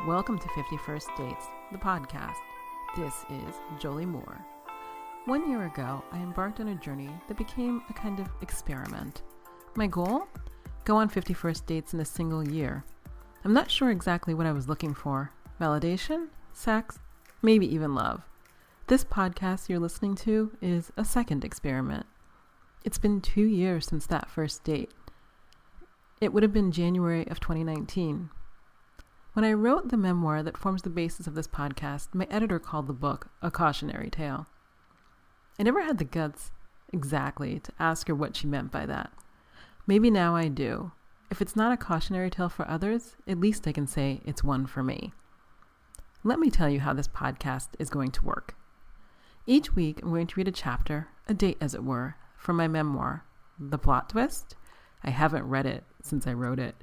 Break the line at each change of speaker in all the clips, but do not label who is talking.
Welcome to 51st Dates, the podcast. This is Jolie Moore. 1 year ago, I embarked on a journey that became a kind of experiment. My goal? Go on 51st dates in a single year. I'm not sure exactly what I was looking for. Validation? Sex? Maybe even love. This podcast you're listening to is a second experiment. It's been 2 years since that first date. It would have been January of 2019. When I wrote the memoir that forms the basis of this podcast, my editor called the book a cautionary tale. I never had the guts exactly to ask her what she meant by that. Maybe now I do. If it's not a cautionary tale for others, at least I can say it's one for me. Let me tell you how this podcast is going to work. Each week, I'm going to read a chapter, a date as it were, from my memoir. The plot twist? I haven't read it since I wrote it.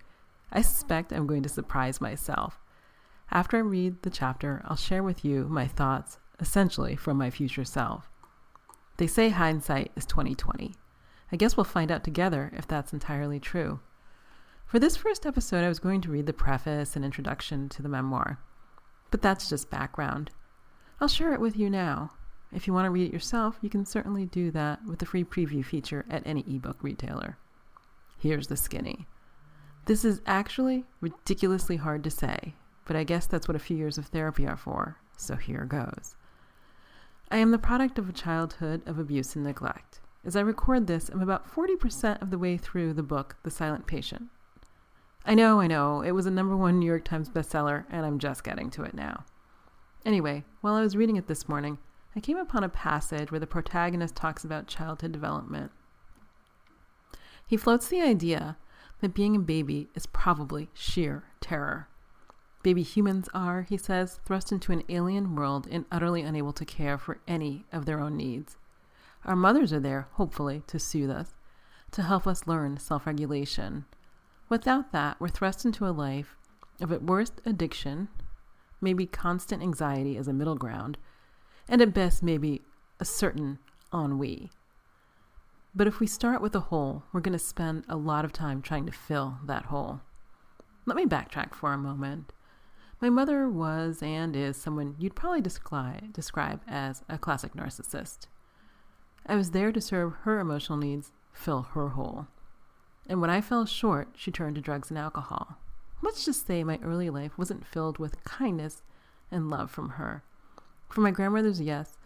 I suspect I'm going to surprise myself. After I read the chapter, I'll share with you my thoughts, essentially from my future self. They say hindsight is 20/20. I guess we'll find out together if that's entirely true. For this first episode, I was going to read the preface and introduction to the memoir. But that's just background. I'll share it with you now. If you want to read it yourself, you can certainly do that with the free preview feature at any ebook retailer. Here's the skinny. This is actually ridiculously hard to say, but I guess that's what a few years of therapy are for, so here goes. I am the product of a childhood of abuse and neglect. As I record this, I'm about 40% of the way through the book, The Silent Patient. I know, it was a #1 New York Times bestseller, and I'm just getting to it now. Anyway, while I was reading it this morning, I came upon a passage where the protagonist talks about childhood development. He floats the idea that being a baby is probably sheer terror. Baby humans are, he says, thrust into an alien world and utterly unable to care for any of their own needs. Our mothers are there, hopefully, to soothe us, to help us learn self-regulation. Without that, we're thrust into a life of at worst addiction, maybe constant anxiety as a middle ground, and at best maybe a certain ennui. But if we start with a hole, we're going to spend a lot of time trying to fill that hole. Let me backtrack for a moment. My mother was and is someone you'd probably describe as a classic narcissist. I was there to serve her emotional needs, fill her hole. And when I fell short, she turned to drugs and alcohol. Let's just say my early life wasn't filled with kindness and love from her. From my grandmothers, yes,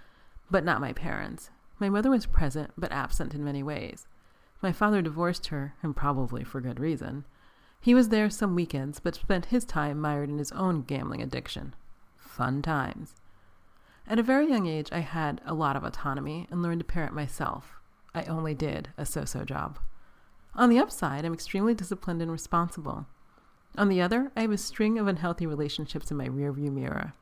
but not my parents. My mother was present, but absent in many ways. My father divorced her, and probably for good reason. He was there some weekends, but spent his time mired in his own gambling addiction. Fun times. At a very young age, I had a lot of autonomy and learned to parent myself. I only did a so-so job. On the upside, I'm extremely disciplined and responsible. On the other, I have a string of unhealthy relationships in my rearview mirror.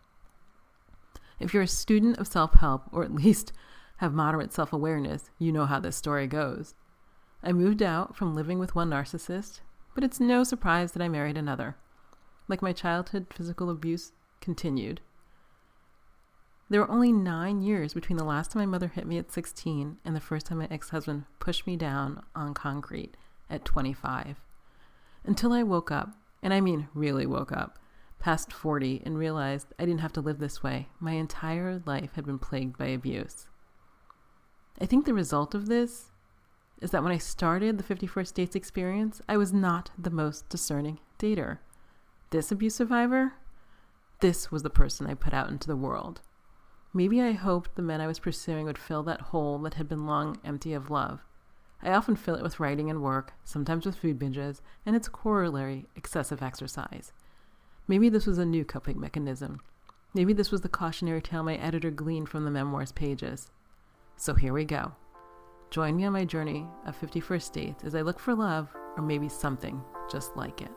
If you're a student of self-help, or at least have moderate self-awareness, you know how this story goes. I moved out from living with one narcissist, but it's no surprise that I married another. Like my childhood physical abuse continued. There were only 9 years between the last time my mother hit me at 16 and the first time my ex-husband pushed me down on concrete at 25. Until I woke up, and I mean really woke up, past 40 and realized I didn't have to live this way. My entire life had been plagued by abuse. I think the result of this is that when I started the 51st Dates experience, I was not the most discerning dater. This abuse survivor, this was the person I put out into the world. Maybe I hoped the men I was pursuing would fill that hole that had been long empty of love. I often fill it with writing and work, sometimes with food binges, and its corollary, excessive exercise. Maybe this was a new coping mechanism. Maybe this was the cautionary tale my editor gleaned from the memoir's pages. So here we go. Join me on my journey of 51st Dates as I look for love, or maybe something just like it.